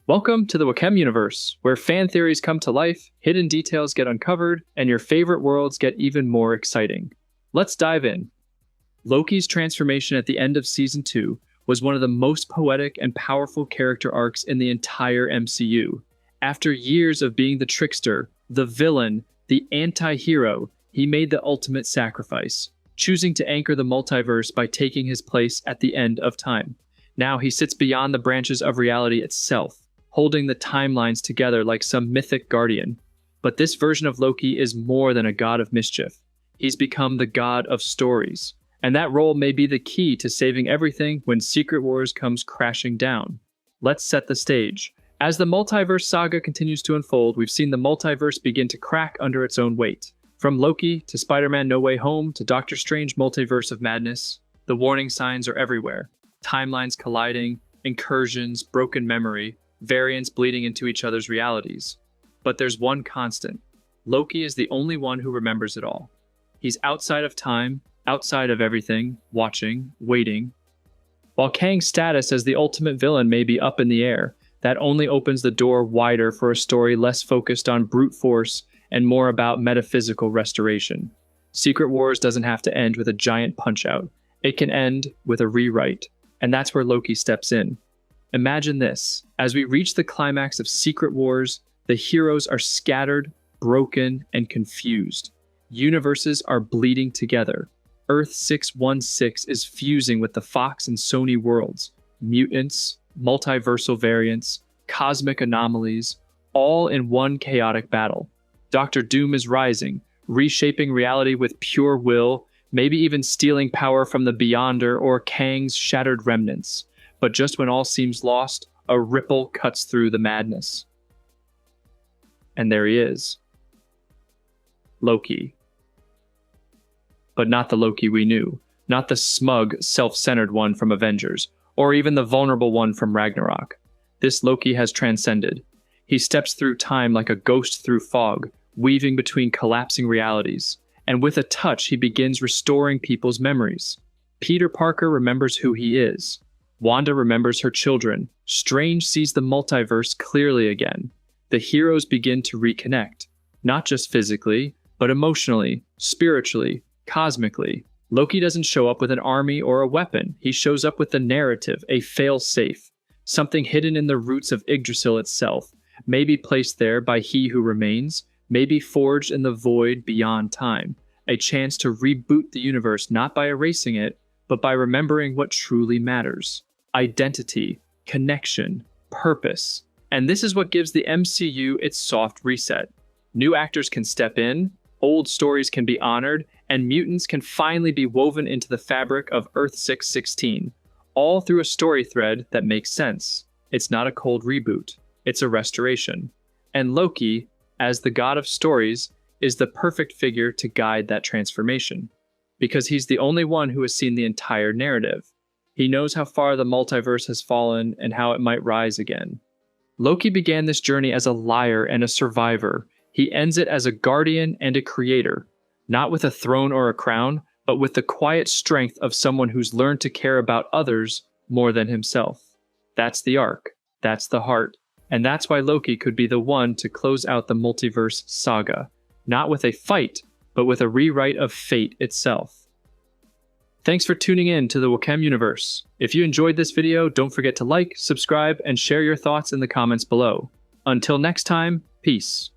Welcome to the Wha-khem universe, where fan theories come to life, hidden details get uncovered, and your favorite worlds get even more exciting. Let's dive in. Loki's transformation at the end of Season 2 was one of the most poetic and powerful character arcs in the entire MCU. After years of being the trickster, the villain, the anti-hero, he made the ultimate sacrifice, choosing to anchor the multiverse by taking his place at the end of time. Now he sits beyond the branches of reality itself, holding the timelines together like some mythic guardian. But this version of Loki is more than a god of mischief. He's become the god of stories, and that role may be the key to saving everything when Secret Wars comes crashing down. Let's set the stage. As the multiverse saga continues to unfold, we've seen the multiverse begin to crack under its own weight. From Loki to Spider-Man No Way Home to Doctor Strange Multiverse of Madness, the warning signs are everywhere. Timelines colliding, incursions, broken memory, variants bleeding into each other's realities. But there's one constant. Loki is the only one who remembers it all. He's outside of time, outside of everything, watching, waiting. While Kang's status as the ultimate villain may be up in the air, that only opens the door wider for a story less focused on brute force and more about metaphysical restoration. Secret Wars doesn't have to end with a giant punch-out. It can end with a rewrite, and that's where Loki steps in. Imagine this. As we reach the climax of Secret Wars, the heroes are scattered, broken, and confused. Universes are bleeding together. Earth 616 is fusing with the Fox and Sony worlds. Mutants, multiversal variants, cosmic anomalies, all in one chaotic battle. Doctor Doom is rising, reshaping reality with pure will, maybe even stealing power from the Beyonder or Kang's shattered remnants. But just when all seems lost, a ripple cuts through the madness. And there he is. Loki. But not the Loki we knew. Not the smug, self-centered one from Avengers, or even the vulnerable one from Ragnarok. This Loki has transcended. He steps through time like a ghost through fog, weaving between collapsing realities. And with a touch, he begins restoring people's memories. Peter Parker remembers who he is. Wanda remembers her children. Strange sees the multiverse clearly again. The heroes begin to reconnect, not just physically, but emotionally, spiritually, cosmically. Loki doesn't show up with an army or a weapon. He shows up with the narrative, a fail-safe, something hidden in the roots of Yggdrasil itself, maybe placed there by He Who Remains, maybe forged in the void beyond time, a chance to reboot the universe not by erasing it, but by remembering what truly matters. Identity, connection, purpose. And this is what gives the MCU its soft reset. New actors can step in, old stories can be honored, and mutants can finally be woven into the fabric of Earth 616, all through a story thread that makes sense. It's not a cold reboot, it's a restoration. And Loki, as the god of stories, is the perfect figure to guide that transformation, because he's the only one who has seen the entire narrative. He knows how far the multiverse has fallen and how it might rise again. Loki began this journey as a liar and a survivor. He ends it as a guardian and a creator, not with a throne or a crown, but with the quiet strength of someone who's learned to care about others more than himself. That's the arc, that's the heart, and that's why Loki could be the one to close out the multiverse saga, not with a fight, but with a rewrite of fate itself. Thanks for tuning in to the Wha-khem universe. If you enjoyed this video, don't forget to like, subscribe, and share your thoughts in the comments below. Until next time, peace.